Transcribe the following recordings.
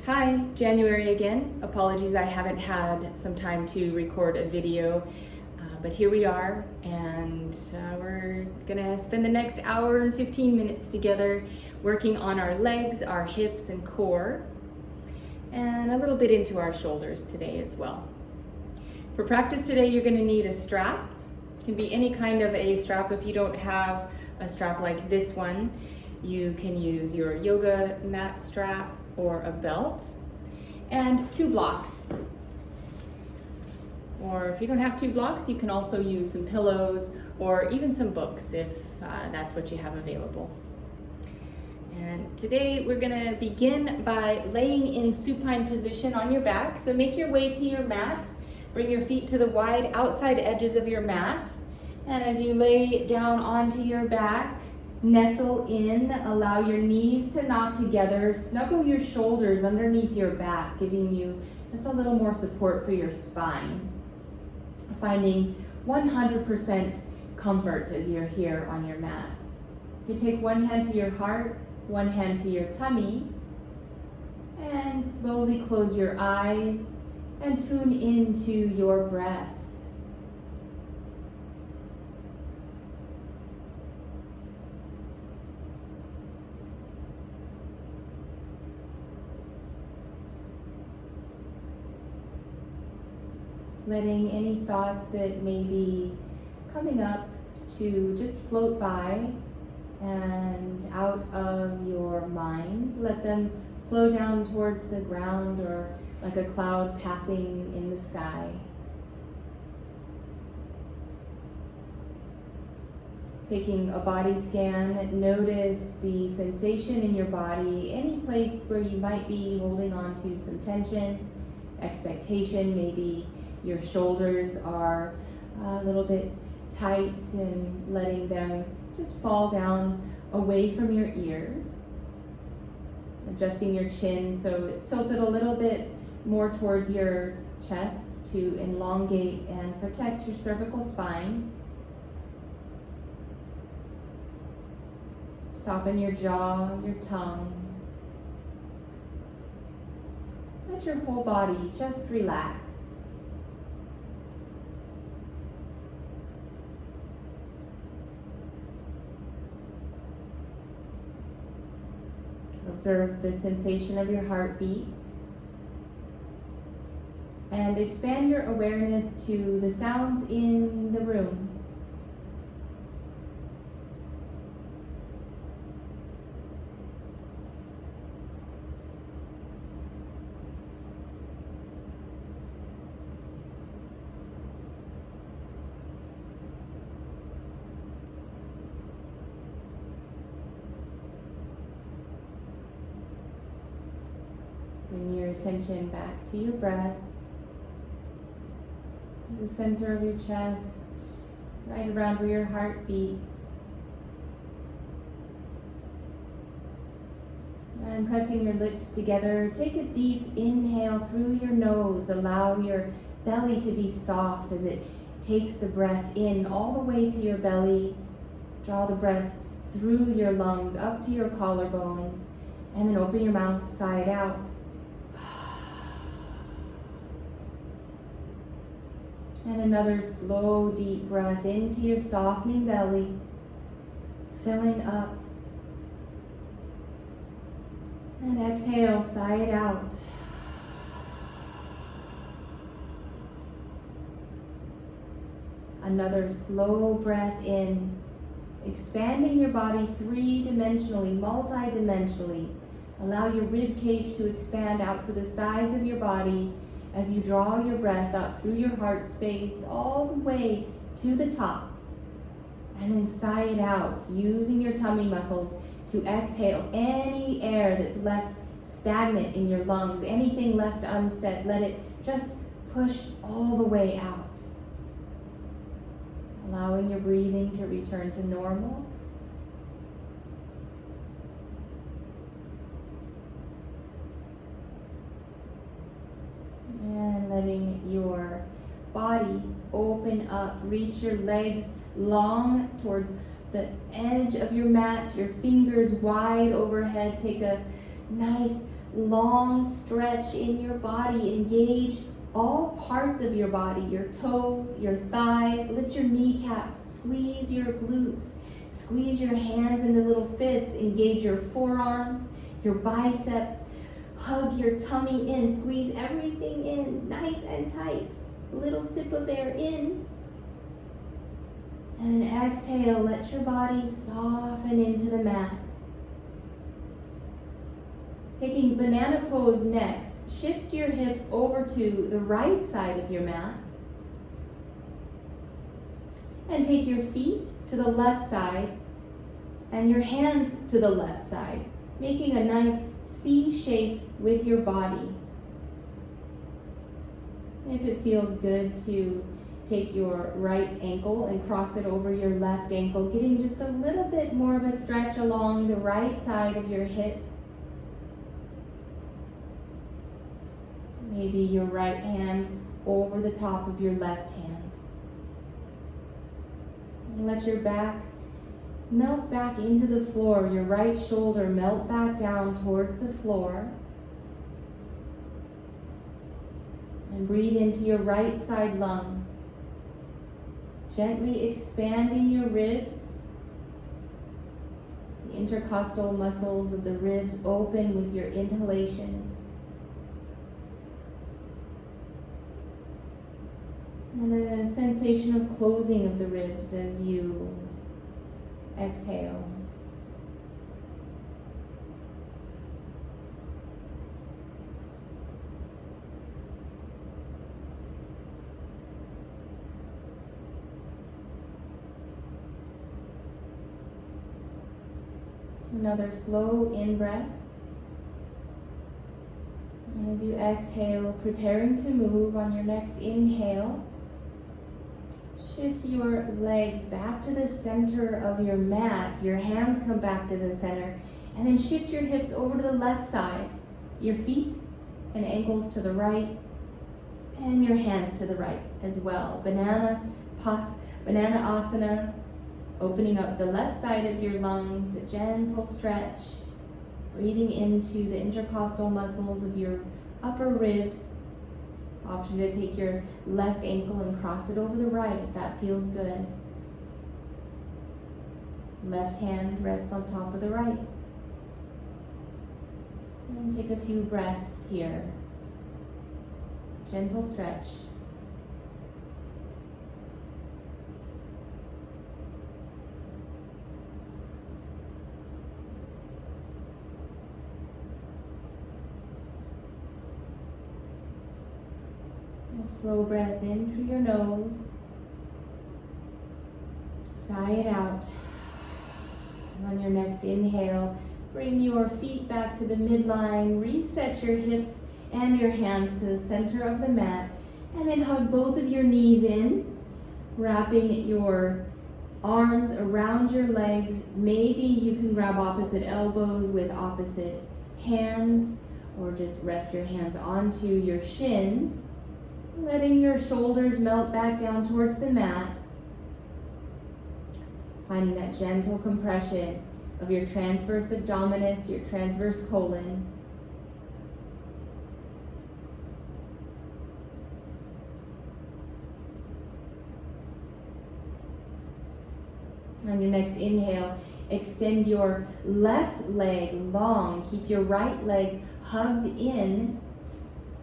Hi, January again. Apologies, I haven't had some time to record a video, but here we are, and we're gonna spend the next hour and 15 minutes together working on our legs, our hips and core, and a little bit into our shoulders today as well. For practice today, you're gonna need a strap. It can be any kind of a strap. If you don't have a strap like this one, you can use your yoga mat strap or a belt, and 2 blocks. Or if you don't have 2 blocks, you can also use some pillows or even some books if that's what you have available. And today we're gonna begin by laying in supine position on your back. So make your way to your mat, bring your feet to the wide outside edges of your mat, and as you lay down onto your back, nestle in, allow your knees to knock together, snuggle your shoulders underneath your back, giving you just a little more support for your spine. Finding 100% comfort as you're here on your mat. You take one hand to your heart, one hand to your tummy, and slowly close your eyes and tune into your breath. Letting any thoughts that may be coming up to just float by and out of your mind. Let them flow down towards the ground or like a cloud passing in the sky. Taking a body scan, notice the sensation in your body, any place where you might be holding on to some tension, expectation, maybe your shoulders are a little bit tight and letting them just fall down away from your ears. Adjusting your chin so it's tilted a little bit more towards your chest to elongate and protect your cervical spine. Soften your jaw, your tongue. Let your whole body just relax. Observe the sensation of your heartbeat and expand your awareness to the sounds in the room. Bring your attention back to your breath, the center of your chest, right around where your heart beats. And pressing your lips together, take a deep inhale through your nose. Allow your belly to be soft as it takes the breath in all the way to your belly. Draw the breath through your lungs up to your collarbones, and then open your mouth side out. And another slow, deep breath into your softening belly, filling up. And exhale, sigh it out. Another slow breath in, expanding your body 3-dimensionally, multi-dimensionally. Allow your rib cage to expand out to the sides of your body as you draw your breath up through your heart space all the way to the top. And then sigh it out, using your tummy muscles to exhale any air that's left stagnant in your lungs, anything left unsaid, let it just push all the way out. Allowing your breathing to return to normal. And letting your body open up, reach your legs long towards the edge of your mat, your fingers wide overhead. Take a nice long stretch in your body. Engage all parts of your body, your toes, your thighs. Lift your kneecaps, squeeze your glutes, squeeze your hands into little fists. Engage your forearms, your biceps. Hug your tummy in, squeeze everything in, nice and tight. A little sip of air in. And exhale, let your body soften into the mat. Taking banana pose next, shift your hips over to the right side of your mat. And take your feet to the left side and your hands to the left side, making a nice C shape with your body. If it feels good to take your right ankle and cross it over your left ankle, getting just a little bit more of a stretch along the right side of your hip. Maybe your right hand over the top of your left hand. And let your back melt back into the floor, your right shoulder melt back down towards the floor. And breathe into your right side lung. Gently expanding your ribs. The intercostal muscles of the ribs open with your inhalation. And a sensation of closing of the ribs as you exhale. Another slow in-breath. And as you exhale, preparing to move on your next inhale, shift your legs back to the center of your mat. Your hands come back to the center. And then shift your hips over to the left side. Your feet and ankles to the right. And your hands to the right as well. Banana asana. Opening up the left side of your lungs, a gentle stretch. Breathing into the intercostal muscles of your upper ribs. Option to take your left ankle and cross it over the right if that feels good. Left hand rests on top of the right. And take a few breaths here. Gentle stretch. A slow breath in through your nose. Sigh it out. And on your next inhale, bring your feet back to the midline. Reset your hips and your hands to the center of the mat. And then hug both of your knees in, wrapping your arms around your legs. Maybe you can grab opposite elbows with opposite hands, or just rest your hands onto your shins. Letting your shoulders melt back down towards the mat. Finding that gentle compression of your transverse abdominis, your transverse colon. On your next inhale, extend your left leg long. Keep your right leg hugged in,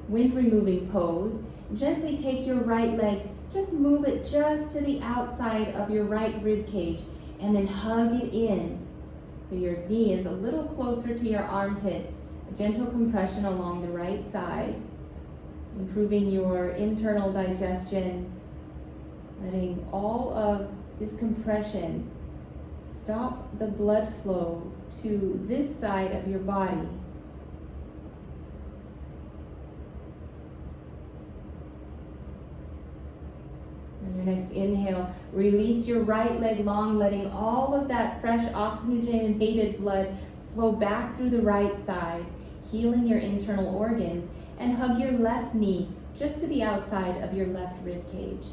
wind removing pose. Gently take your right leg, just move it just to the outside of your right rib cage, and then hug it in. So your knee is a little closer to your armpit. A gentle compression along the right side, improving your internal digestion, letting all of this compression stop the blood flow to this side of your body. On your next inhale, release your right leg long, letting all of that fresh oxygenated blood flow back through the right side, healing your internal organs, and hug your left knee just to the outside of your left rib cage.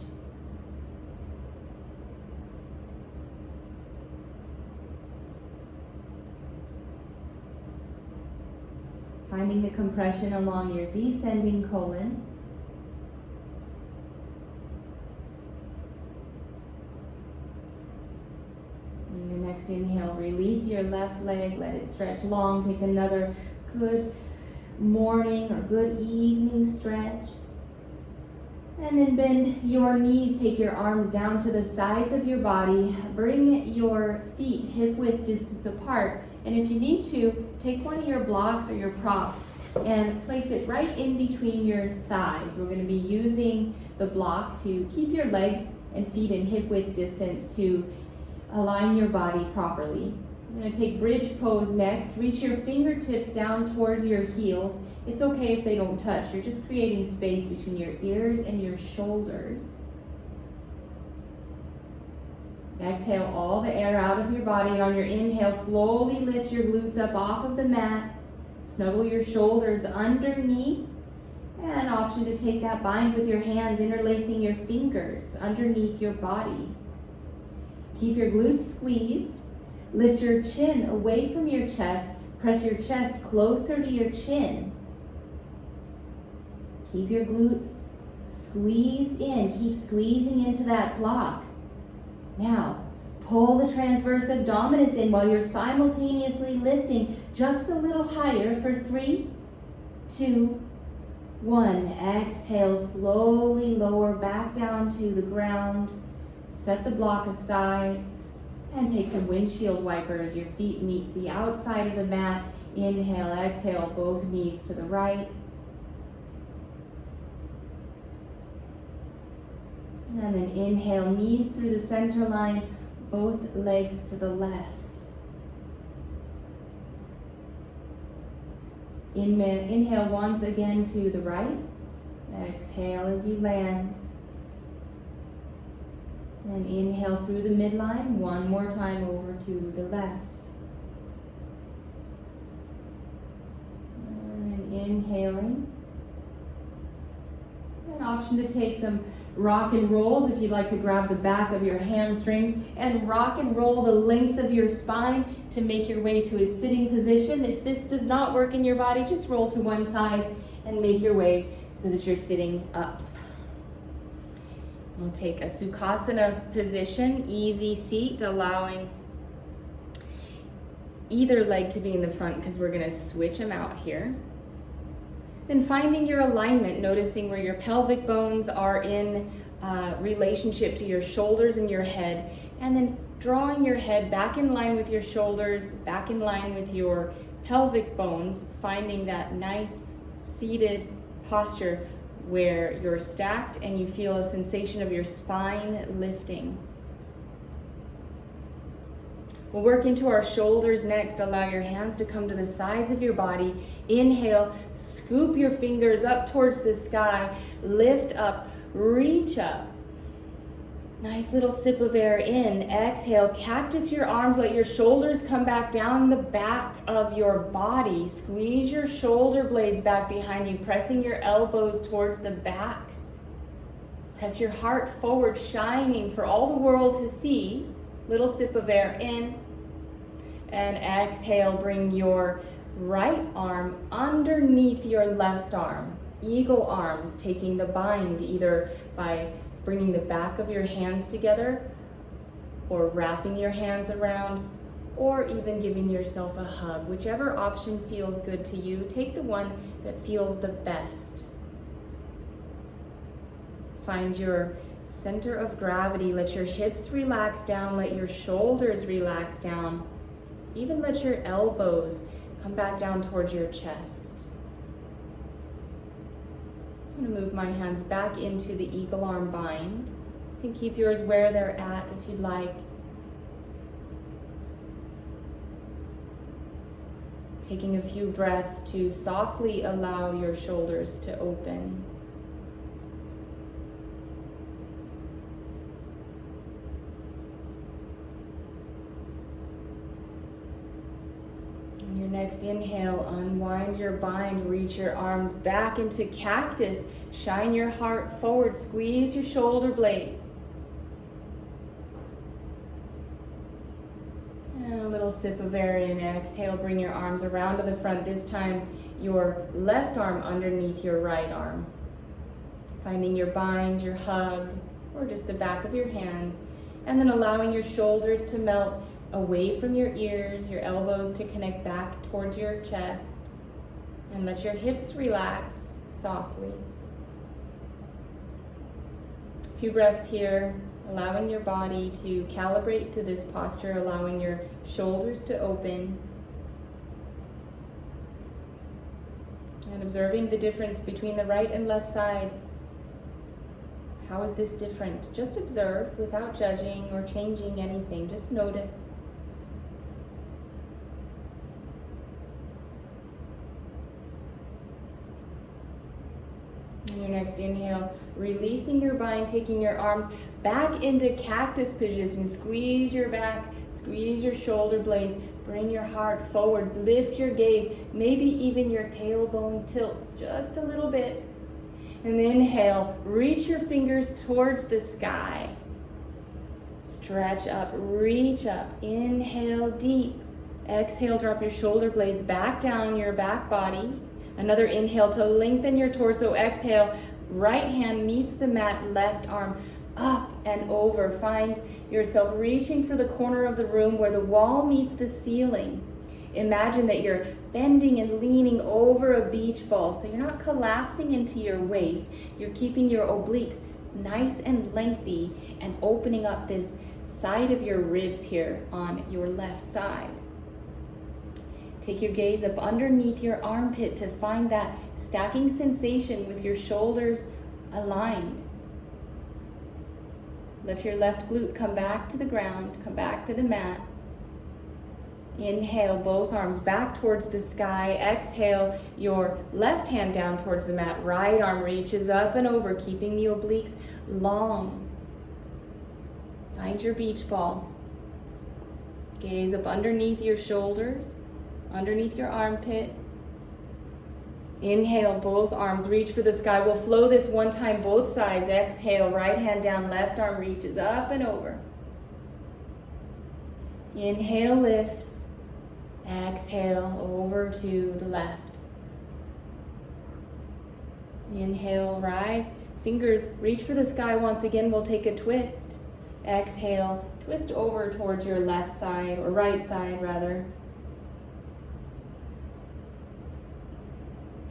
Finding the compression along your descending colon. In your next inhale, release your left leg, let it stretch long. Take another good morning or good evening stretch. And then bend your knees, take your arms down to the sides of your body. Bring your feet hip width distance apart. And if you need to, take one of your blocks or your props and place it right in between your thighs. We're going to be using the block to keep your legs and feet in hip width distance to align your body properly. We're going to take bridge pose next. Reach your fingertips down towards your heels. It's okay if they don't touch. You're just creating space between your ears and your shoulders. Exhale all the air out of your body, and on your inhale, slowly lift your glutes up off of the mat. Snuggle your shoulders underneath. And option to take that bind with your hands, interlacing your fingers underneath your body. Keep your glutes squeezed. Lift your chin away from your chest. Press your chest closer to your chin. Keep your glutes squeezed in. Keep squeezing into that block. Now, pull the transverse abdominis in while you're simultaneously lifting just a little higher for 3, 2, 1. Exhale, slowly lower back down to the ground. Set the block aside and take some windshield wipers. Your feet meet the outside of the mat. Inhale, exhale, both knees to the right. And then inhale, knees through the center line, both legs to the left. Inhale once again to the right. Exhale as you land. And inhale through the midline, one more time over to the left. And inhaling. An option to take some rock and rolls if you'd like to grab the back of your hamstrings and rock and roll the length of your spine to make your way to a sitting position. If this does not work in your body, just roll to one side and make your way so that you're sitting up. We'll take a Sukhasana position, easy seat, allowing either leg to be in the front because we're going to switch them out here. Then finding your alignment, noticing where your pelvic bones are in relationship to your shoulders and your head, and then drawing your head back in line with your shoulders, back in line with your pelvic bones, finding that nice seated posture where you're stacked and you feel a sensation of your spine lifting. We'll work into our shoulders next. Allow your hands to come to the sides of your body. Inhale, scoop your fingers up towards the sky. Lift up, reach up. Nice little sip of air in. Exhale, cactus your arms. Let your shoulders come back down the back of your body. Squeeze your shoulder blades back behind you, pressing your elbows towards the back. Press your heart forward, shining for all the world to see. Little sip of air in. And exhale, bring your right arm underneath your left arm. Eagle arms, taking the bind either by bringing the back of your hands together or wrapping your hands around, or even giving yourself a hug. Whichever option feels good to you, take the one that feels the best. Find your center of gravity. Let your hips relax down, let your shoulders relax down. Even let your elbows come back down towards your chest. I'm going to move my hands back into the eagle arm bind. You can keep yours where they're at if you'd like. Taking a few breaths to softly allow your shoulders to open. Next inhale, unwind your bind, reach your arms back into cactus, shine your heart forward, squeeze your shoulder blades. And a little sip of air in. Exhale, bring your arms around to the front. This time, your left arm underneath your right arm. Finding your bind, your hug, or just the back of your hands. And then allowing your shoulders to melt away from your ears, your elbows to connect back towards your chest. And let your hips relax softly. A few breaths here, allowing your body to calibrate to this posture, allowing your shoulders to open. And observing the difference between the right and left side. How is this different? Just observe without judging or changing anything. Just notice. And your next inhale, releasing your bind, taking your arms back into cactus position. Squeeze your back, squeeze your shoulder blades, bring your heart forward, lift your gaze, maybe even your tailbone tilts just a little bit. And inhale, reach your fingers towards the sky. Stretch up, reach up, inhale deep. Exhale, drop your shoulder blades back down your back body. Another inhale to lengthen your torso. Exhale, right hand meets the mat, left arm up and over. Find yourself reaching for the corner of the room where the wall meets the ceiling. Imagine that you're bending and leaning over a beach ball, so you're not collapsing into your waist. You're keeping your obliques nice and lengthy and opening up this side of your ribs here on your left side. Take your gaze up underneath your armpit to find that stacking sensation with your shoulders aligned. Let your left glute come back to the ground, come back to the mat. Inhale, both arms back towards the sky. Exhale, your left hand down towards the mat. Right arm reaches up and over, keeping the obliques long. Find your beach ball. Gaze up underneath your shoulders, underneath your armpit. Inhale, both arms reach for the sky. We'll flow this one time, both sides. Exhale, right hand down, left arm reaches up and over. Inhale, lift. Exhale, over to the left. Inhale, rise. Fingers reach for the sky once again. We'll take a twist. Exhale, twist over towards your left side, or right side rather.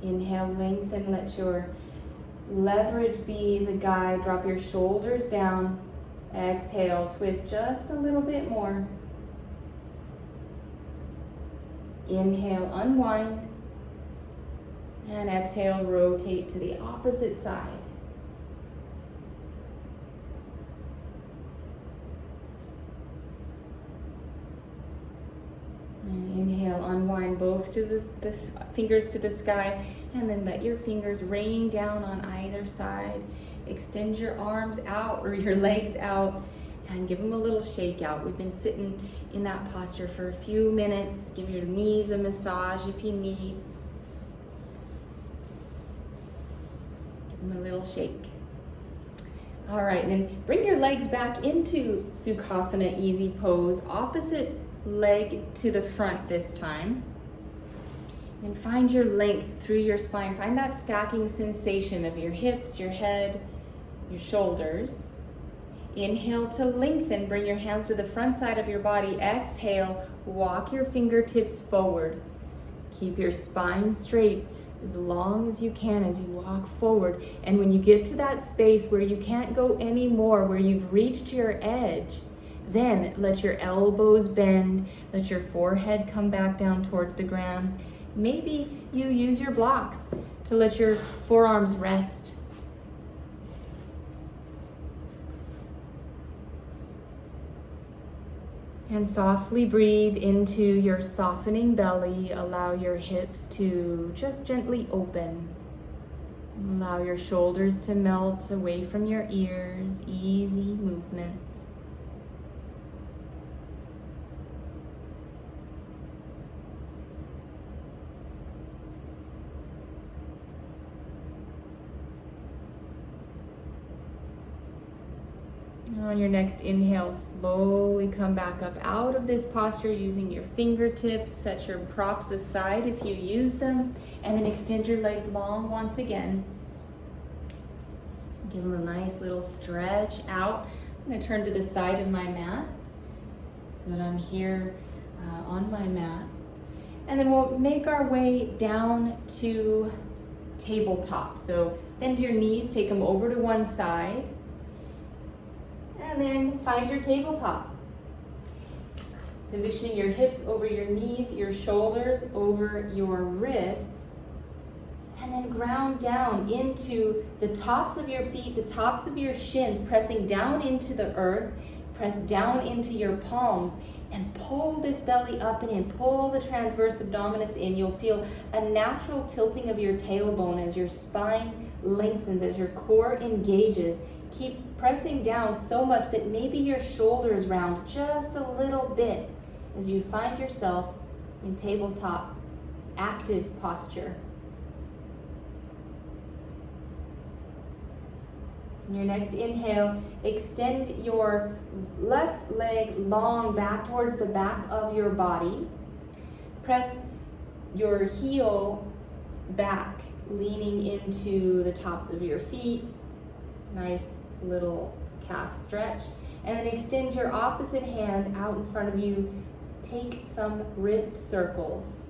Inhale, lengthen, let your leverage be the guide. Drop your shoulders down. Exhale, twist just a little bit more. Inhale, unwind. And exhale, rotate to the opposite side. And inhale, unwind both to the fingers to the sky, and then let your fingers rain down on either side. Extend your arms out or your legs out and give them a little shake out. We've been sitting in that posture for a few minutes. Give your knees a massage if you need. Give them a little shake. All right, then bring your legs back into Sukhasana easy pose. Opposite leg to the front this time. And find your length through your spine. Find that stacking sensation of your hips, your head, your shoulders. Inhale to lengthen. Bring your hands to the front side of your body. Exhale, walk your fingertips forward. Keep your spine straight as long as you can as you walk forward. And when you get to that space where you can't go anymore, where you've reached your edge, then let your elbows bend, let your forehead come back down towards the ground. Maybe you use your blocks to let your forearms rest. And softly breathe into your softening belly. Allow your hips to just gently open. Allow your shoulders to melt away from your ears. Easy movements. On your next inhale, slowly come back up out of this posture using your fingertips. Set your props aside if you use them, and then extend your legs long once again. Give them a nice little stretch out. I'm going to turn to the side of my mat so that I'm here on my mat. And then we'll make our way down to tabletop. So bend your knees, take them over to one side. And then find your tabletop. Positioning your hips over your knees, your shoulders over your wrists. And then ground down into the tops of your feet, the tops of your shins, pressing down into the earth. Press down into your palms and pull this belly up and in. Pull the transverse abdominis in. You'll feel a natural tilting of your tailbone as your spine lengthens, as your core engages. Keep pressing down so much that maybe your shoulders round just a little bit as you find yourself in tabletop active posture. On your next inhale, extend your left leg long back towards the back of your body. Press your heel back, leaning into the tops of your feet. Nice little calf stretch. And then extend your opposite hand out in front of you. Take some wrist circles.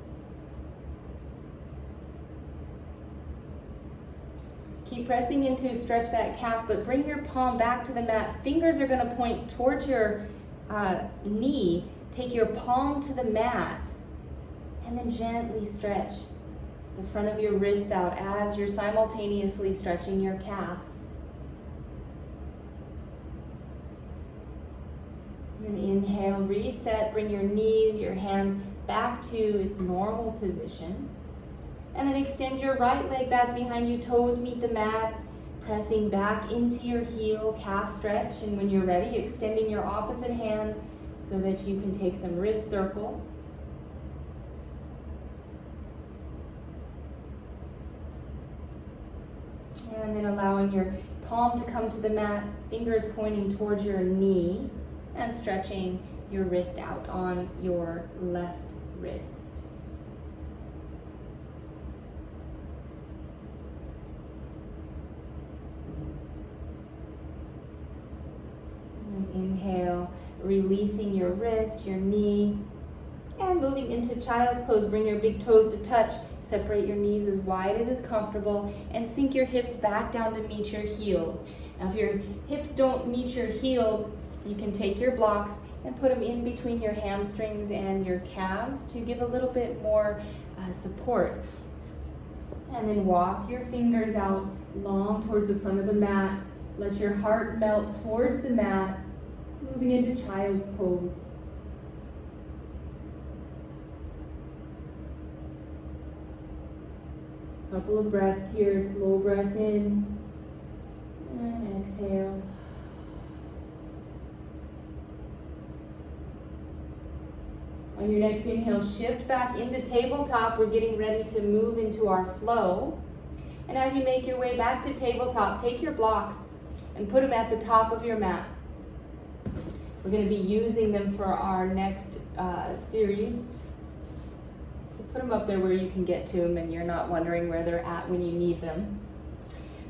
Keep pressing into stretch that calf, but bring your palm back to the mat. Fingers are going to point towards your knee. Take your palm to the mat and then gently stretch the front of your wrist out as you're simultaneously stretching your calf. Then inhale, reset, bring your knees, your hands back to its normal position. And then extend your right leg back behind you, toes meet the mat, pressing back into your heel, calf stretch. And when you're ready, extending your opposite hand so that you can take some wrist circles. And then allowing your palm to come to the mat, fingers pointing towards your knee, and stretching your wrist out on your left wrist. And inhale, releasing your wrist, your knee, and moving into child's pose. Bring your big toes to touch. Separate your knees as wide as is comfortable and sink your hips back down to meet your heels. Now if your hips don't meet your heels, you can take your blocks and put them in between your hamstrings and your calves to give a little bit more support. And then walk your fingers out long towards the front of the mat. Let your heart melt towards the mat, moving into child's pose. Couple of breaths here, slow breath in and exhale. On your next inhale, shift back into tabletop. We're getting ready to move into our flow. And as you make your way back to tabletop, take your blocks and put them at the top of your mat. We're going to be using them for our next series. So put them up there where you can get to them and you're not wondering where they're at when you need them.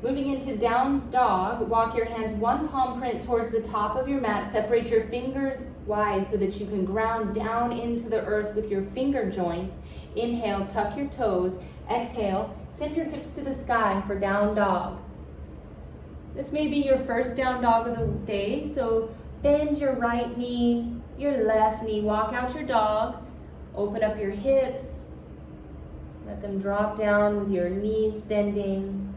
Moving into down dog, walk your hands one palm print towards the top of your mat. Separate your fingers wide so that you can ground down into the earth with your finger joints. Inhale, tuck your toes. Exhale, send your hips to the sky for down dog. This may be your first down dog of the day, so bend your right knee, your left knee. Walk out your dog. Open up your hips. Let them drop down with your knees bending.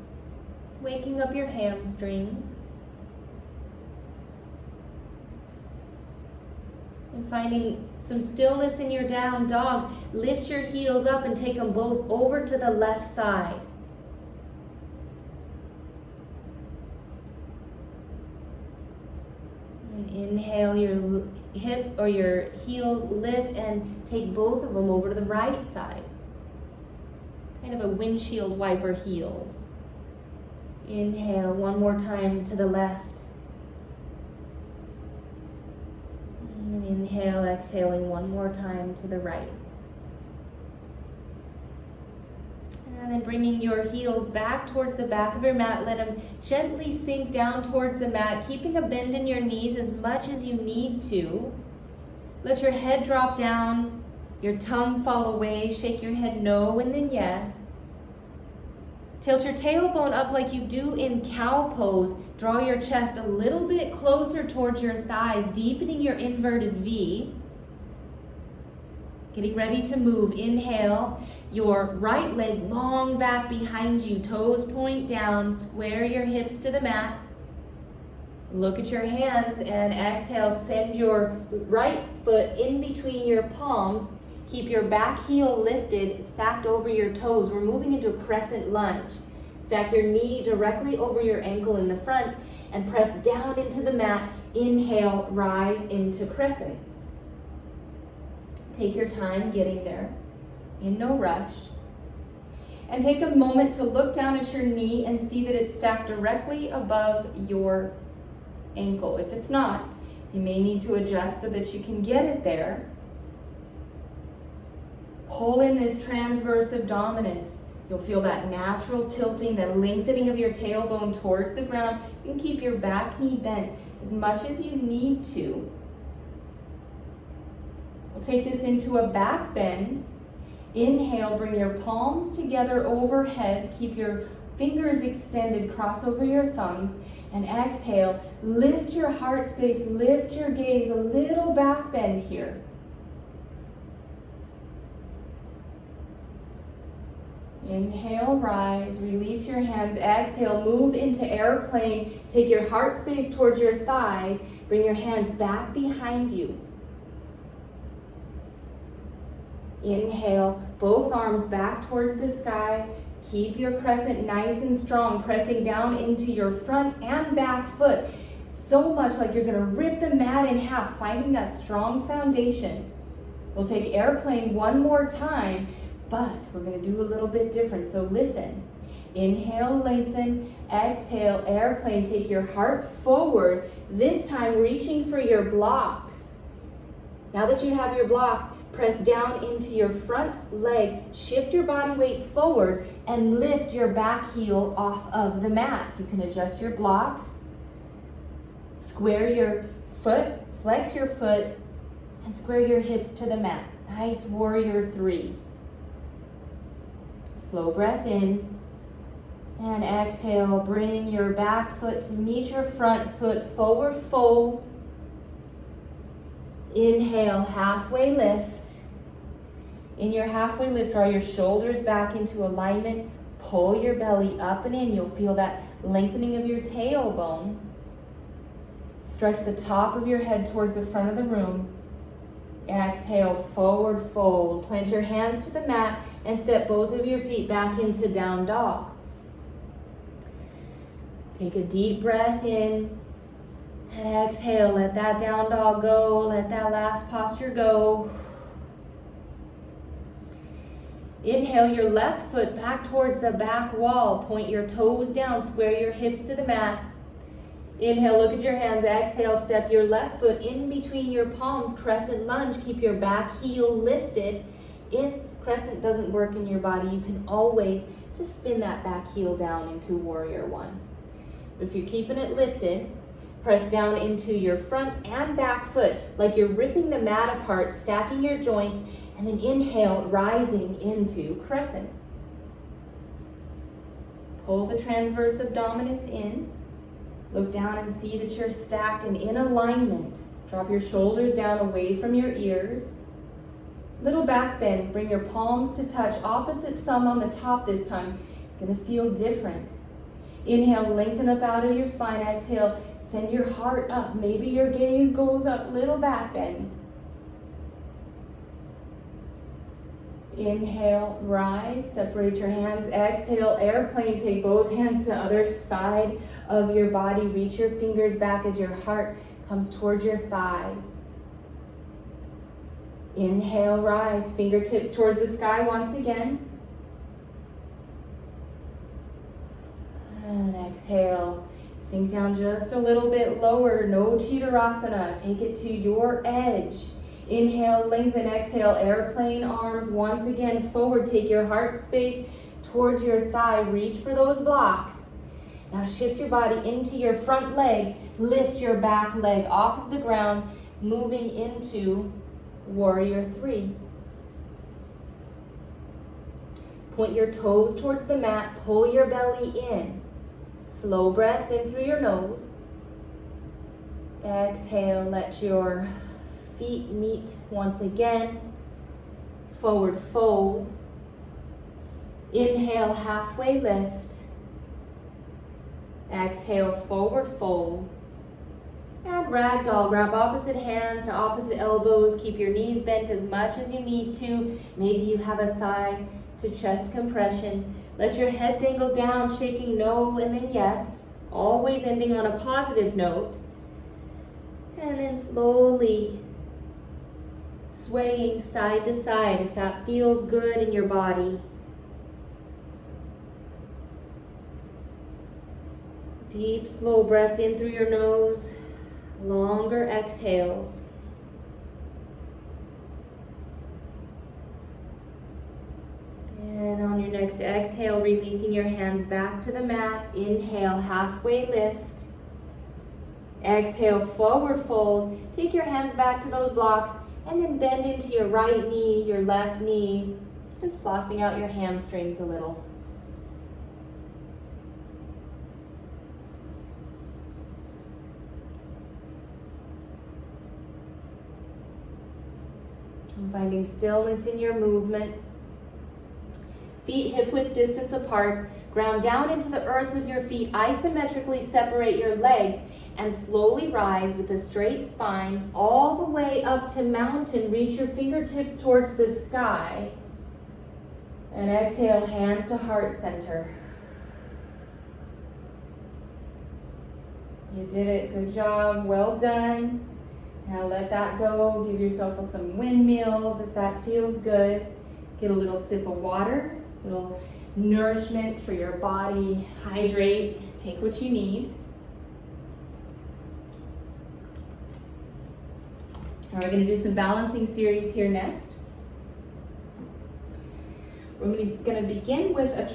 Waking up your hamstrings. And finding some stillness in your down dog, lift your heels up and take them both over to the left side. And inhale, your hip or your heels lift and take both of them over to the right side. Kind of a windshield wiper heels. Inhale one more time to the left. Inhale, exhaling one more time to the right. And then bringing your heels back towards the back of your mat, let them gently sink down towards the mat, keeping a bend in your knees as much as you need to. Let your head drop down, your tongue fall away, shake your head no and then yes. Tilt your tailbone up like you do in cow pose. Draw your chest a little bit closer towards your thighs, deepening your inverted V. Getting ready to move. Inhale, your right leg long back behind you, toes point down, square your hips to the mat. Look at your hands and exhale, send your right foot in between your palms. Keep your back heel lifted, stacked over your toes. We're moving into a crescent lunge. Stack your knee directly over your ankle in the front and press down into the mat. Inhale, rise into crescent. Take your time getting there, in no rush. And take a moment to look down at your knee and see that it's stacked directly above your ankle. If it's not, you may need to adjust so that you can get it there. Pull in this transverse abdominis. You'll feel that natural tilting, that lengthening of your tailbone towards the ground. You can keep your back knee bent as much as you need to. We'll take this into a back bend. Inhale, bring your palms together overhead. Keep your fingers extended, cross over your thumbs. And exhale, lift your heart space, lift your gaze, a little back bend here. Inhale, rise, release your hands. Exhale, move into airplane. Take your heart space towards your thighs. Bring your hands back behind you. Inhale, both arms back towards the sky. Keep your crescent nice and strong, pressing down into your front and back foot. So much like you're gonna rip the mat in half, finding that strong foundation. We'll take airplane one more time, but we're gonna do a little bit different, so listen. Inhale, lengthen. Exhale, airplane. Take your heart forward, this time reaching for your blocks. Now that you have your blocks, press down into your front leg, shift your body weight forward, and lift your back heel off of the mat. You can adjust your blocks, square your foot, flex your foot, and square your hips to the mat. Nice warrior three. Slow breath in, and exhale, bring your back foot to meet your front foot, forward fold. Inhale, halfway lift. In your halfway lift, draw your shoulders back into alignment. Pull your belly up and in. You'll feel that lengthening of your tailbone. Stretch the top of your head towards the front of the room. Exhale, forward fold. Plant your hands to the mat and step both of your feet back into down dog. Take a deep breath in. And exhale, let that down dog go. Let that last posture go. Inhale your left foot back towards the back wall. Point your toes down, square your hips to the mat. Inhale, look at your hands. Exhale, step your left foot in between your palms, crescent lunge. Keep your back heel lifted. If crescent doesn't work in your body, you can always just spin that back heel down into warrior one. If you're keeping it lifted, press down into your front and back foot like you're ripping the mat apart, stacking your joints, and then inhale, rising into crescent. Pull the transverse abdominis in. Look down and see that you're stacked and in alignment. Drop your shoulders down away from your ears. Little back bend, bring your palms to touch, opposite thumb on the top this time. It's gonna feel different. Inhale, lengthen up out of your spine. Exhale, send your heart up. Maybe your gaze goes up, little back bend. Inhale, rise, separate your hands. Exhale, airplane, take both hands to other side of your body. Reach your fingers back as your heart comes towards your thighs. Inhale, rise, fingertips towards the sky once again. And exhale, sink down just a little bit lower, no Chitarasana. Take it to your edge. Inhale, lengthen, exhale, airplane arms. Once again, forward, take your heart space towards your thigh. Reach for those blocks. Now shift your body into your front leg. Lift your back leg off of the ground, moving into warrior three. Point your toes towards the mat. Pull your belly in. Slow breath in through your nose. Exhale, let your feet meet once again. Forward fold. Inhale, halfway lift. Exhale, forward fold. And ragdoll. Grab opposite hands to opposite elbows. Keep your knees bent as much as you need to. Maybe you have a thigh to chest compression. Let your head dangle down, shaking no and then yes. Always ending on a positive note. And then slowly swaying side to side if that feels good in your body. Deep, slow breaths in through your nose. Longer exhales. And on your next exhale, releasing your hands back to the mat. Inhale, halfway lift. Exhale, forward fold. Take your hands back to those blocks and then bend into your right knee, your left knee, just flossing out your hamstrings a little. And finding stillness in your movement. Feet hip width distance apart. Ground down into the earth with your feet. Isometrically separate your legs and slowly rise with a straight spine all the way up to mountain. Reach your fingertips towards the sky. And exhale, hands to heart center. You did it. Good job. Well done. Now let that go. Give yourself some windmills if that feels good. Get a little sip of water, a little nourishment for your body. Hydrate. Take what you need. Now we're going to do some balancing series here next. We're going to begin with a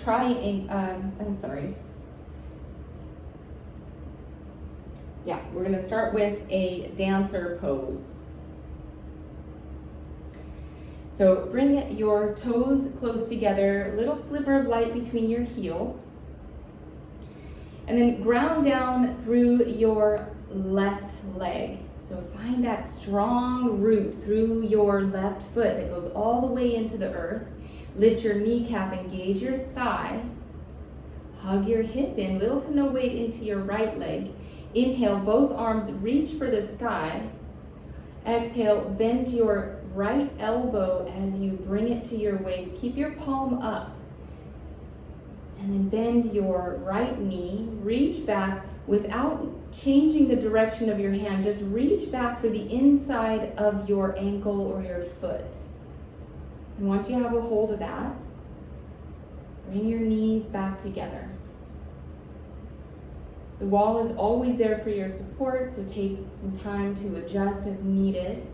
we're going to start with a dancer pose. So bring your toes close together, little sliver of light between your heels. And then ground down through your left leg. So find that strong root through your left foot that goes all the way into the earth. Lift your kneecap, engage your thigh. Hug your hip in, little to no weight into your right leg. Inhale, both arms reach for the sky. Exhale, bend your right elbow as you bring it to your waist. Keep your palm up. And then bend your right knee, reach back without changing the direction of your hand. Just reach back for the inside of your ankle or your foot. And once you have a hold of that, bring your knees back together. The wall is always there for your support, so take some time to adjust as needed.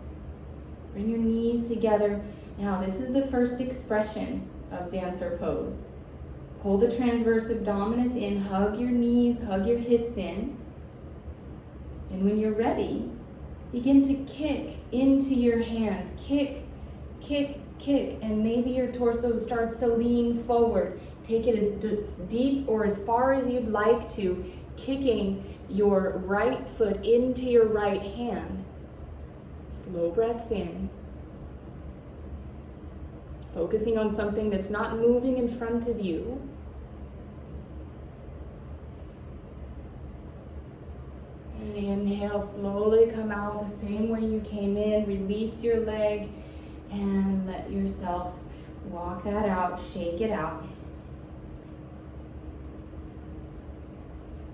Bring your knees together. Now, this is the first expression of dancer pose. Pull the transverse abdominis in, hug your knees, hug your hips in. And when you're ready, begin to kick into your hand. Kick, kick, kick, and maybe your torso starts to lean forward. Take it as deep or as far as you'd like to, kicking your right foot into your right hand. Slow breaths in. Focusing on something that's not moving in front of you. And inhale, slowly come out the same way you came in. Release your leg and let yourself walk that out, shake it out.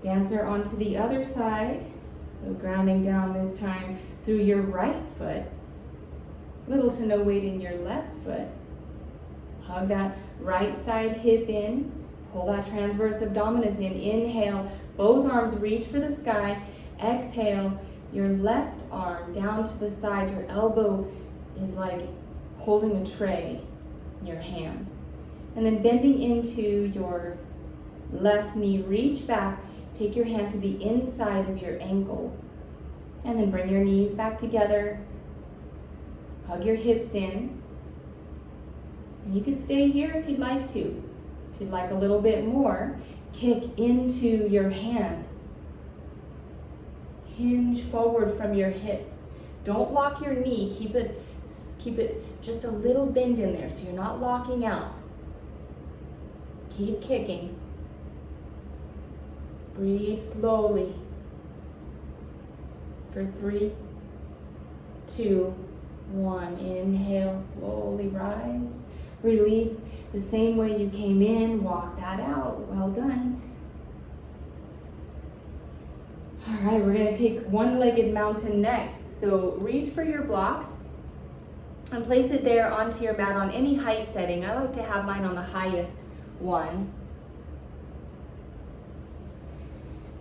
Dancer onto the other side. So grounding down this time through your right foot. Little to no weight in your left foot. Hug that right side hip in. Pull that transverse abdominis in. Inhale, both arms reach for the sky. Exhale, your left arm down to the side, your elbow is like holding a tray in your hand. And then bending into your left knee, reach back, take your hand to the inside of your ankle, and then bring your knees back together. Hug your hips in. And you can stay here if you'd like to. If you'd like a little bit more, kick into your hand. Hinge forward from your hips. Don't lock your knee. Keep it just a little bend in there so you're not locking out. Keep kicking. Breathe slowly. For 3, 2, 1. Inhale, slowly rise. Release the same way you came in. Walk that out. Well done. All right, we're going to take one-legged mountain next. So reach for your blocks and place it there onto your mat on any height setting. I like to have mine on the highest one.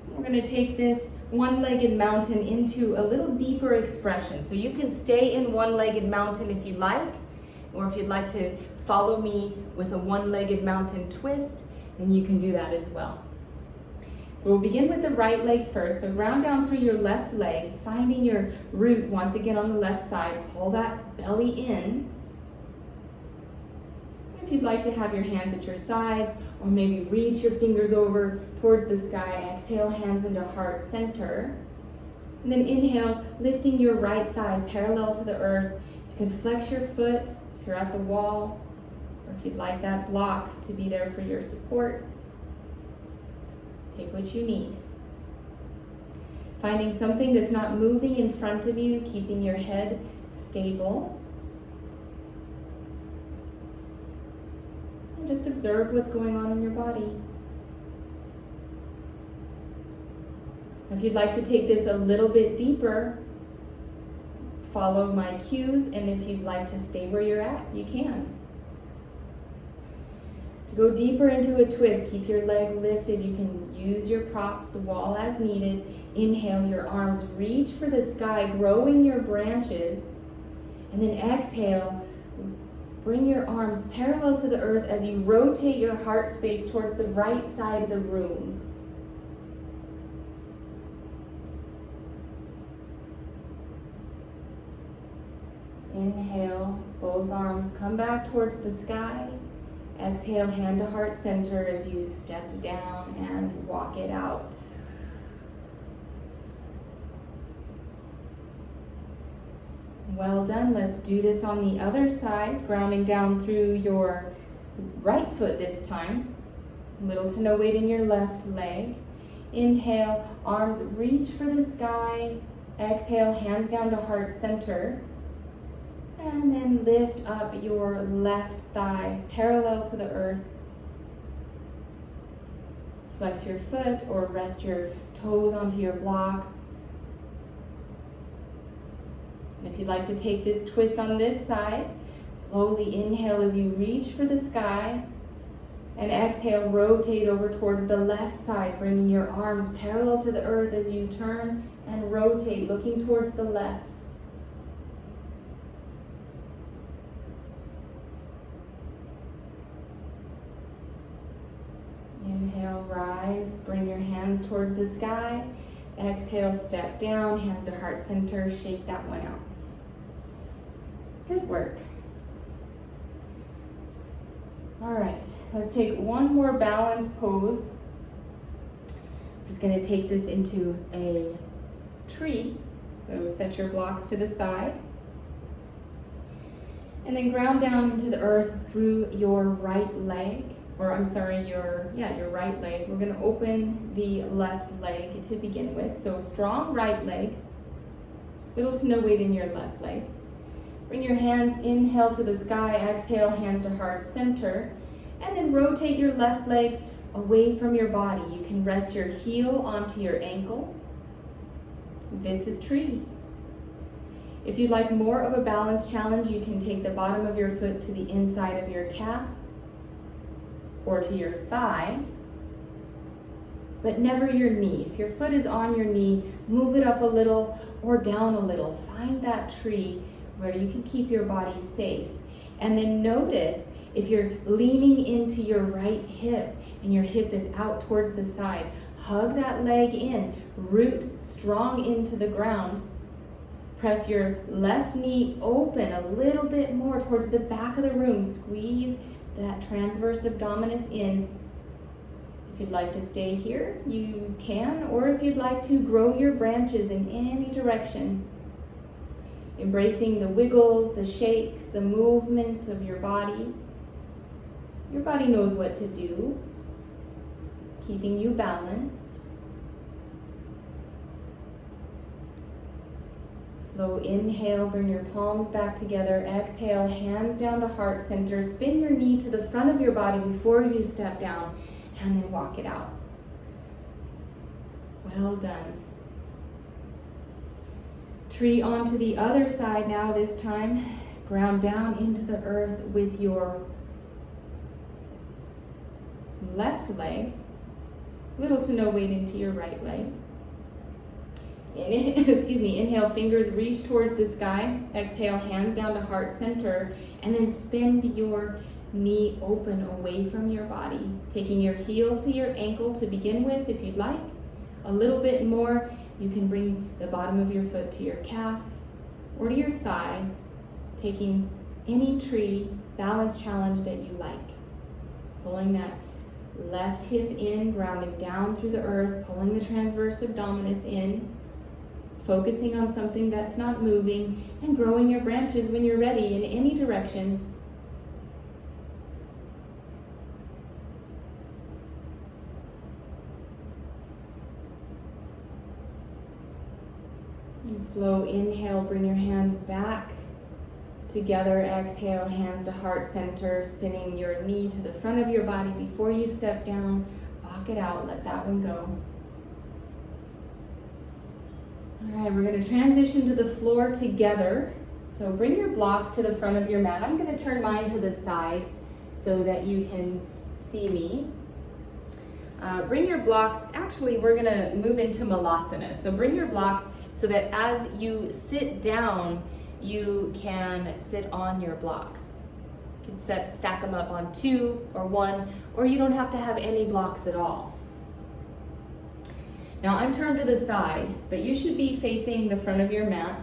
We're going to take this one-legged mountain into a little deeper expression. So you can stay in one-legged mountain if you like, or if you'd like to follow me with a one-legged mountain twist, then you can do that as well. So we'll begin with the right leg first. So round down through your left leg, finding your root once again on the left side. Pull that belly in. If you'd like to have your hands at your sides, or maybe reach your fingers over towards the sky, exhale, hands into heart center. And then inhale, lifting your right thigh parallel to the earth. You can flex your foot if you're at the wall, or if you'd like that block to be there for your support. Take what you need. Finding something that's not moving in front of you, keeping your head stable. And just observe what's going on in your body. If you'd like to take this a little bit deeper, follow my cues, and if you'd like to stay where you're at, you can. To go deeper into a twist, keep your leg lifted. You can use your props, the wall as needed. Inhale, your arms reach for the sky, growing your branches. And then exhale, bring your arms parallel to the earth as you rotate your heart space towards the right side of the room. Inhale, both arms come back towards the sky. Exhale, hand to heart center as you step down and walk it out. Well done. Let's do this on the other side, grounding down through your right foot this time. Little to no weight in your left leg. Inhale, arms reach for the sky. Exhale, hands down to heart center. And then lift up your left thigh parallel to the earth. Flex your foot or rest your toes onto your block. And if you'd like to take this twist on this side, slowly inhale as you reach for the sky. And exhale, rotate over towards the left side, bringing your arms parallel to the earth as you turn and rotate, looking towards the left. Inhale, rise, bring your hands towards the sky. Exhale, step down, hands to heart center, shake that one out. Good work. All right, let's take one more balance pose. I'm just gonna take this into a tree. So set your blocks to the side. And then ground down into the earth through your right leg. Or I'm sorry, your right leg. We're gonna open the left leg to begin with. So strong right leg, little to no weight in your left leg. Bring your hands, inhale to the sky, exhale, hands to heart center, and then rotate your left leg away from your body. You can rest your heel onto your ankle. This is tree. If you'd like more of a balance challenge, you can take the bottom of your foot to the inside of your calf, or to your thigh, but never your knee. If your foot is on your knee, move it up a little or down a little. Find that tree where you can keep your body safe. And then notice if you're leaning into your right hip and your hip is out towards the side, hug that leg in, root strong into the ground. Press your left knee open a little bit more towards the back of the room. Squeeze that transverse abdominis in. If you'd like to stay here, you can, or if you'd like to grow your branches in any direction. Embracing the wiggles, the shakes, the movements of your body. Your body knows what to do, keeping you balanced. Slow inhale, bring your palms back together. Exhale, hands down to heart center. Spin your knee to the front of your body before you step down, and then walk it out. Well done. Tree onto the other side now this time. Ground down into the earth with your left leg. Little to no weight into your right leg. Inhale, fingers reach towards the sky. Exhale, hands down to heart center. And then spin your knee open away from your body. Taking your heel to your ankle to begin with if you'd like. A little bit more, you can bring the bottom of your foot to your calf or to your thigh. Taking any tree balance challenge that you like. Pulling that left hip in, grounding down through the earth, pulling the transverse abdominis in. Focusing on something that's not moving and growing your branches when you're ready in any direction. And slow inhale, bring your hands back together. Exhale, hands to heart center, spinning your knee to the front of your body before you step down. Walk it out, let that one go. All right, we're going to transition to the floor together. So bring your blocks to the front of your mat. I'm going to turn mine to the side so that you can see me. Bring your blocks, actually we're going to move into Malasana. So bring your blocks so that as you sit down, you can sit on your blocks. You can stack them up on 2 or 1, or you don't have to have any blocks at all. Now I'm turned to the side, but you should be facing the front of your mat.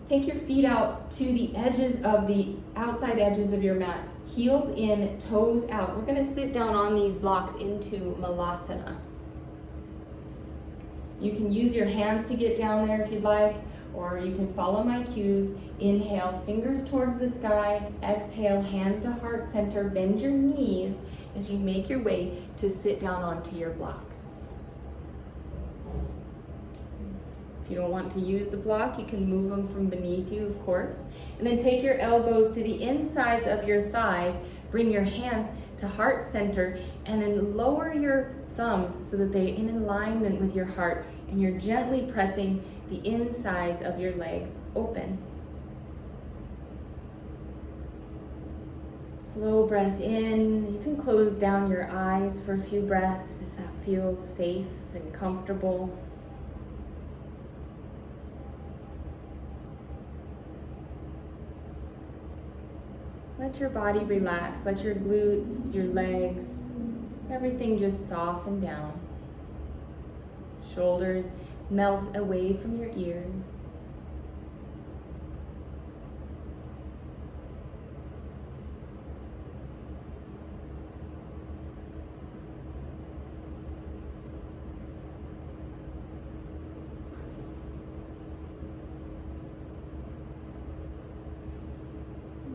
Take your feet out to the edges of the outside edges of your mat. Heels in, toes out. We're going to sit down on these blocks into Malasana. You can use your hands to get down there if you'd like, or you can follow my cues. Inhale, fingers towards the sky. Exhale, hands to heart center. Bend your knees as you make your way to sit down onto your blocks. If you don't want to use the block, you can move them from beneath you, of course. And then take your elbows to the insides of your thighs. Bring your hands to heart center, and then lower your thumbs so that they're in alignment with your heart. And you're gently pressing the insides of your legs open. Slow breath in. You can close down your eyes for a few breaths if that feels safe and comfortable. Let your body relax. Let your glutes, your legs, everything just soften down. Shoulders melt away from your ears.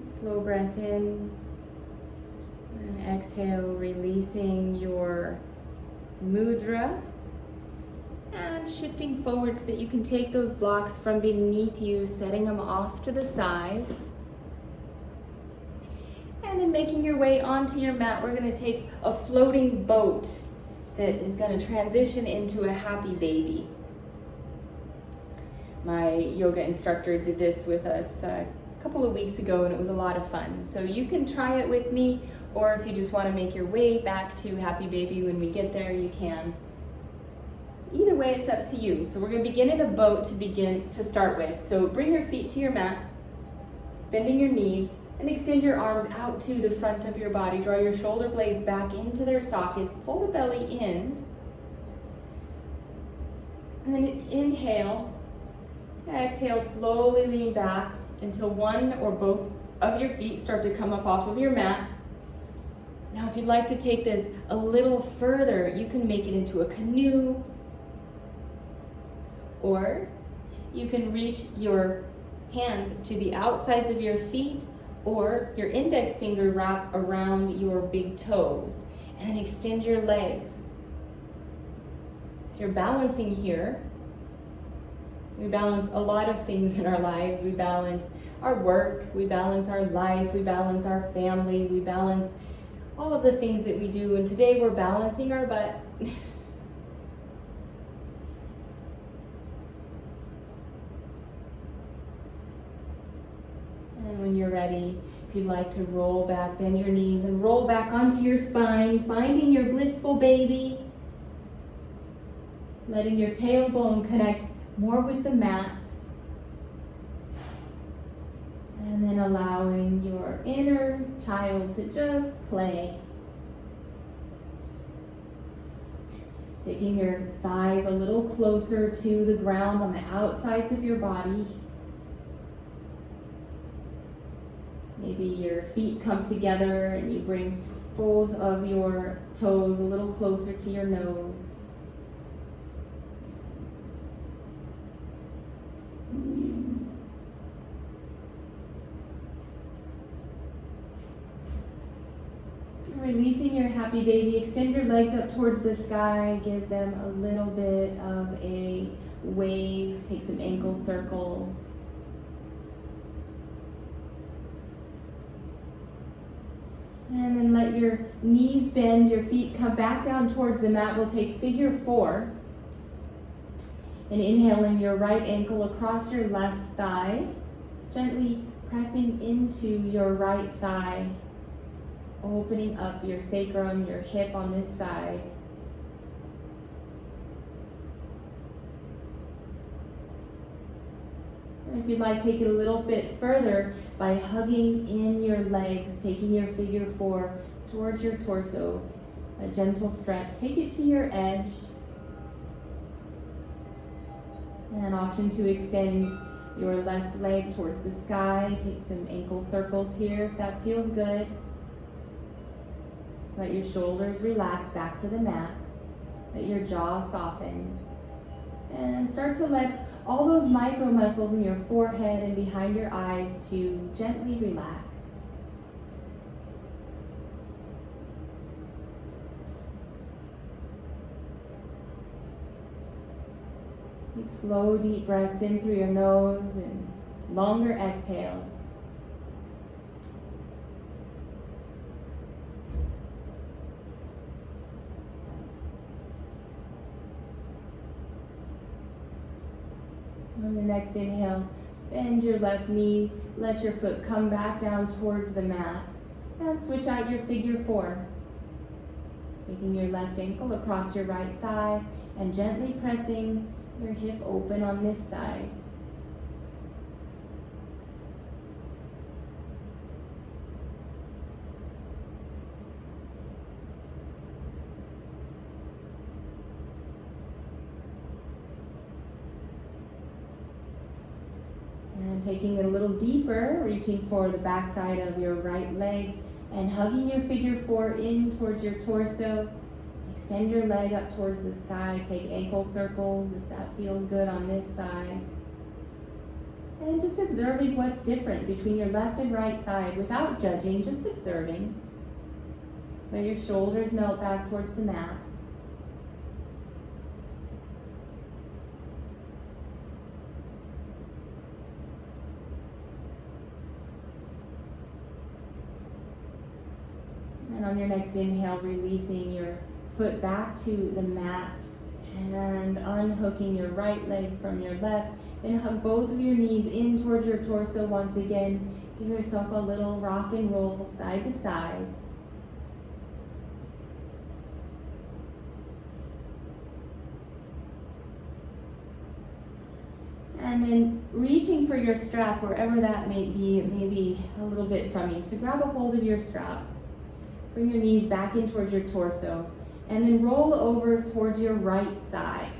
Slow breath in and exhale, releasing your mudra and shifting forward so that you can take those blocks from beneath you, setting them off to the side. And then making your way onto your mat, we're going to take a floating boat that is going to transition into a happy baby. My yoga instructor did this with us a couple of weeks ago, and it was a lot of fun. So you can try it with me, or if you just want to make your way back to happy baby when we get there, you can. Either way, it's up to you. So we're going to begin in a boat to start with. So bring your feet to your mat. bending your knees, and extend your arms out to the front of your body. Draw your shoulder blades back into their sockets. Pull the belly in. And then inhale. Exhale, slowly lean back until one or both of your feet start to come up off of your mat. Now, if you'd like to take this a little further, you can make it into a canoe, or you can reach your hands to the outsides of your feet, or your index finger wrap around your big toes, and then extend your legs. So you're balancing here. We balance a lot of things in our lives. We balance our work, we balance our life, we balance our family, we balance all of the things that we do, and today we're balancing our butt. And when you're ready, if you'd like to roll back, bend your knees and roll back onto your spine, finding your blissful baby, letting your tailbone connect more with the mat, and then allowing your inner child to just play. Taking your thighs a little closer to the ground on the outsides of your body. Maybe your feet come together and you bring both of your toes a little closer to your nose. Releasing your happy baby, extend your legs up towards the sky, give them a little bit of a wave, take some ankle circles. And then let your knees bend, your feet come back down towards the mat. We'll take figure 4. And inhaling your right ankle across your left thigh, gently pressing into your right thigh, opening up your sacrum, your hip on this side. And if you'd like, take it a little bit further by hugging in your legs, taking your figure 4 towards your torso, a gentle stretch. Take it to your edge. And option to extend your left leg towards the sky. Take some ankle circles here if that feels good. Let your shoulders relax back to the mat. Let your jaw soften. And start to let all those micro muscles in your forehead and behind your eyes to gently relax. Take slow, deep breaths in through your nose and longer exhales. On your next inhale, bend your left knee, let your foot come back down towards the mat, and switch out your figure 4. Taking your left ankle across your right thigh and gently pressing your hip open on this side. And taking it a little deeper, reaching for the backside of your right leg and hugging your figure 4 in towards your torso. Extend your leg up towards the sky. Take ankle circles if that feels good on this side. And just observing what's different between your left and right side without judging, just observing. Let your shoulders melt back towards the mat. And on your next inhale, releasing your foot back to the mat and unhooking your right leg from your left. Then hug both of your knees in towards your torso once again. Give yourself a little rock and roll side to side. And then reaching for your strap wherever that may be, it may be a little bit from you. So grab a hold of your strap. Bring your knees back in towards your torso. And then roll over towards your right side.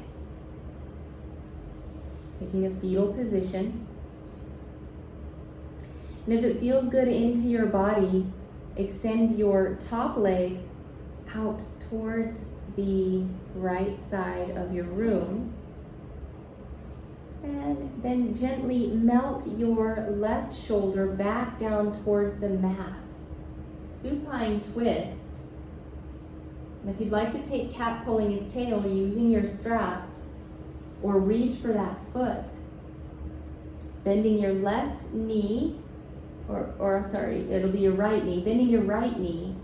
Taking a fetal position. And if it feels good into your body, extend your top leg out towards the right side of your room. And then gently melt your left shoulder back down towards the mat. Supine twist. And if you'd like to take cat pulling its tail using your strap, or reach for that foot, bending your left knee, it'll be your right knee, bending your right knee,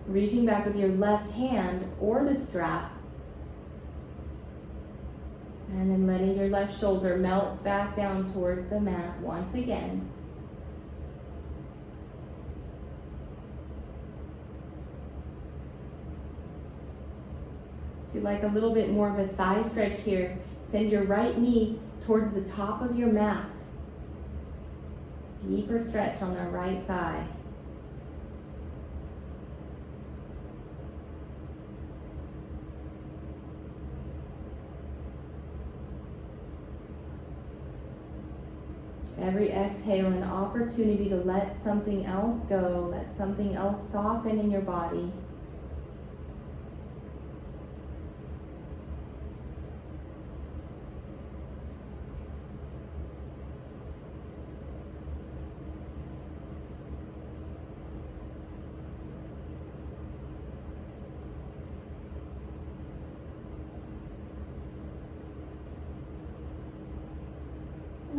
reaching back with your left hand or the strap, and then letting your left shoulder melt back down towards the mat once again. If you'd like a little bit more of a thigh stretch here, send your right knee towards the top of your mat. Deeper stretch on the right thigh. Every exhale, an opportunity to let something else go, let something else soften in your body.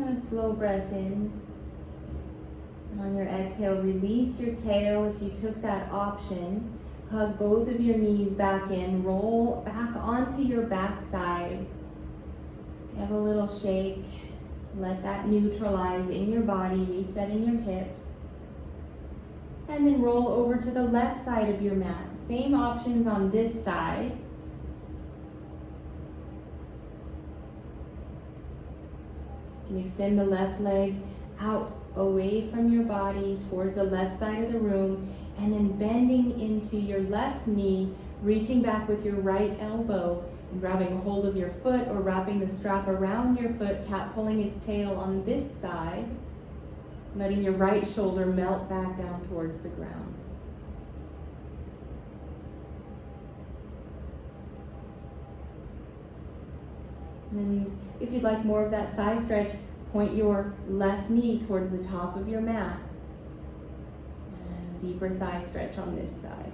A slow breath in. And on your exhale, release your tail if you took that option. Hug both of your knees back in. Roll back onto your backside. Have a little shake. Let that neutralize in your body, resetting your hips. And then roll over to the left side of your mat. Same options on this side. You can extend the left leg out away from your body towards the left side of the room, and then bending into your left knee, reaching back with your right elbow and grabbing a hold of your foot or wrapping the strap around your foot, cat pulling its tail on this side, letting your right shoulder melt back down towards the ground. And if you'd like more of that thigh stretch, point your left knee towards the top of your mat. And deeper thigh stretch on this side.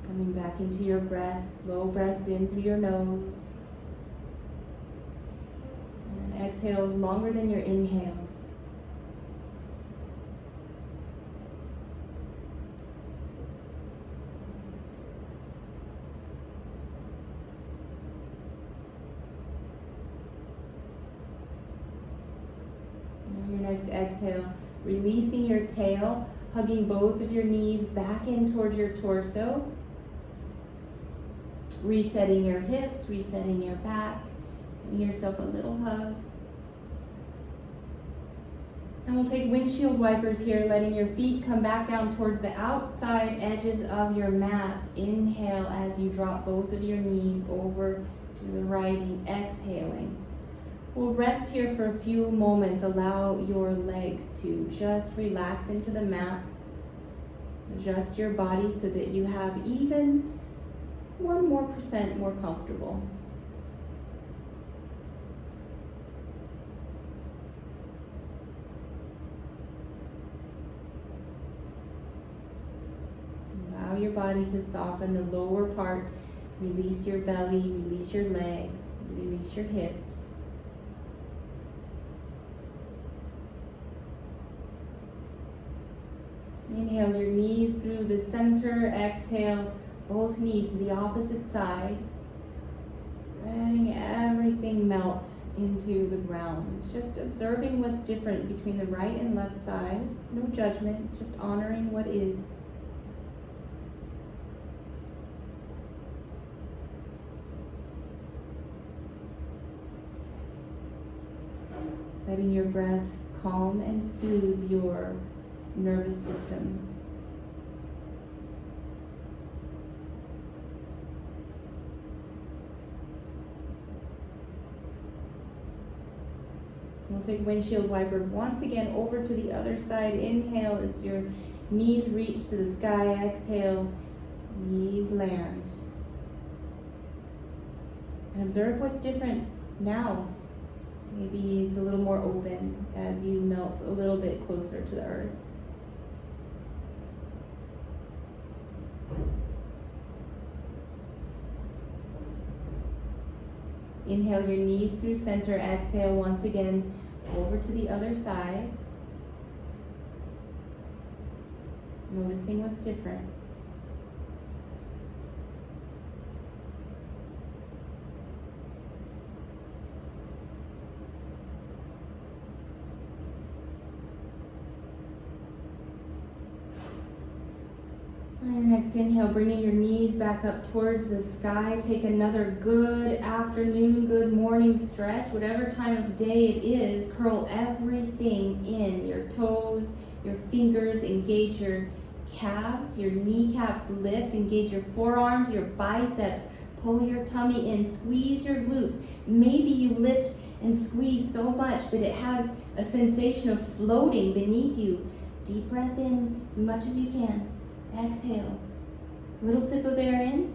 Coming back into your breath, slow breaths in through your nose. Exhales longer than your inhales. On your next exhale, releasing your tail, hugging both of your knees back in towards your torso. Resetting your hips, resetting your back. Giving yourself a little hug. And we'll take windshield wipers here, letting your feet come back down towards the outside edges of your mat. Inhale as you drop both of your knees over to the right and exhaling. We'll rest here for a few moments. Allow your legs to just relax into the mat. Adjust your body so that you have even 1% more comfortable. Allow your body to soften the lower part. Release your belly, release your legs, release your hips. Inhale your knees through the center. Exhale both knees to the opposite side. Letting everything melt into the ground. Just observing what's different between the right and left side. No judgment, just honoring what is. Letting your breath calm and soothe your nervous system. We'll take windshield wiper once again over to the other side. Inhale as your knees reach to the sky. Exhale, knees land. And observe what's different now. Maybe it's a little more open as you melt a little bit closer to the earth. Inhale your knees through center. Exhale once again over to the other side. Noticing what's different. And next inhale, bringing your knees back up towards the sky. Take another good afternoon, good morning stretch. Whatever time of day it is, curl everything in. Your toes, your fingers, engage your calves, your kneecaps lift, engage your forearms, your biceps. Pull your tummy in, squeeze your glutes. Maybe you lift and squeeze so much that it has a sensation of floating beneath you. Deep breath in as much as you can. Exhale. Little sip of air in.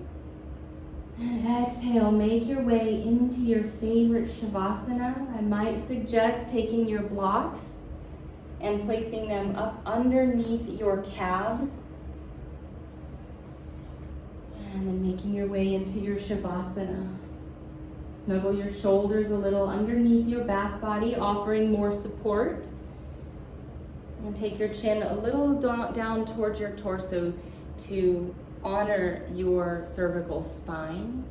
And exhale. Make your way into your favorite Shavasana. I might suggest taking your blocks and placing them up underneath your calves. And then making your way into your Shavasana. Snuggle your shoulders a little underneath your back body, offering more support. And take your chin a little down towards your torso to honor your cervical spine.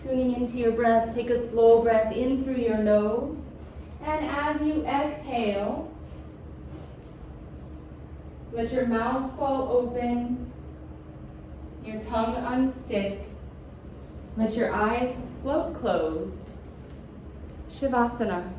Tuning into your breath, take a slow breath in through your nose. And as you exhale, let your mouth fall open, your tongue unstick, let your eyes float closed. Shavasana.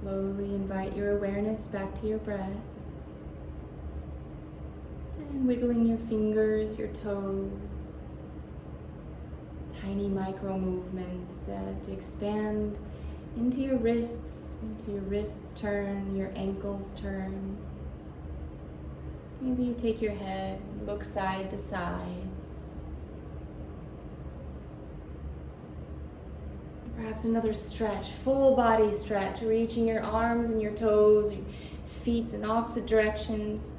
Slowly invite your awareness back to your breath. And wiggling your fingers, your toes. Tiny micro movements that expand into your wrists turn, your ankles turn. Maybe you take your head, look side to side. Perhaps another stretch, full body stretch, reaching your arms and your toes, your feet in opposite directions.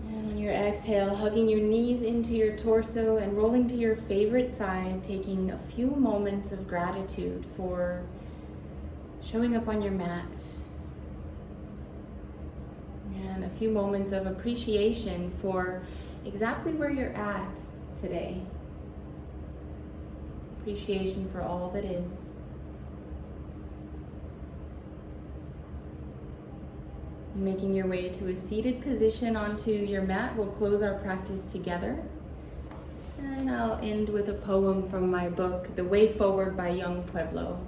And on your exhale, hugging your knees into your torso and rolling to your favorite side, taking a few moments of gratitude for showing up on your mat. And a few moments of appreciation for exactly where you're at today. Appreciation for all that is. Making your way to a seated position onto your mat, we'll close our practice together. And I'll end with a poem from my book, The Way Forward by Yung Pueblo.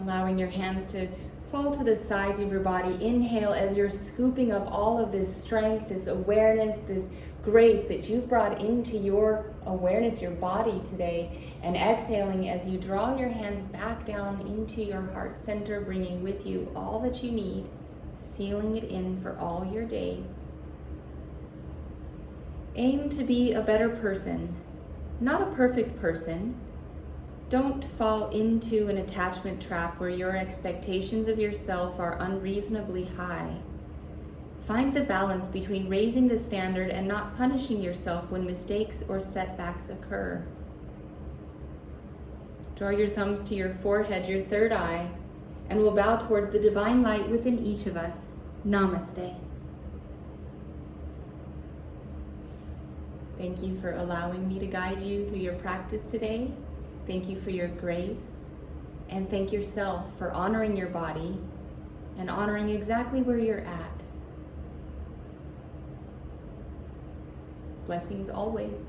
Allowing your hands to fall to the sides of your body. Inhale as you're scooping up all of this strength, this awareness, this grace that you've brought into your awareness, your body today. And exhaling as you draw your hands back down into your heart center, bringing with you all that you need, sealing it in for all your days. Aim to be a better person, not a perfect person. Don't fall into an attachment trap where your expectations of yourself are unreasonably high. Find the balance between raising the standard and not punishing yourself when mistakes or setbacks occur. Draw your thumbs to your forehead, your third eye, and we'll bow towards the divine light within each of us. Namaste. Thank you for allowing me to guide you through your practice today. Thank you for your grace, and thank yourself for honoring your body and honoring exactly where you're at. Blessings always.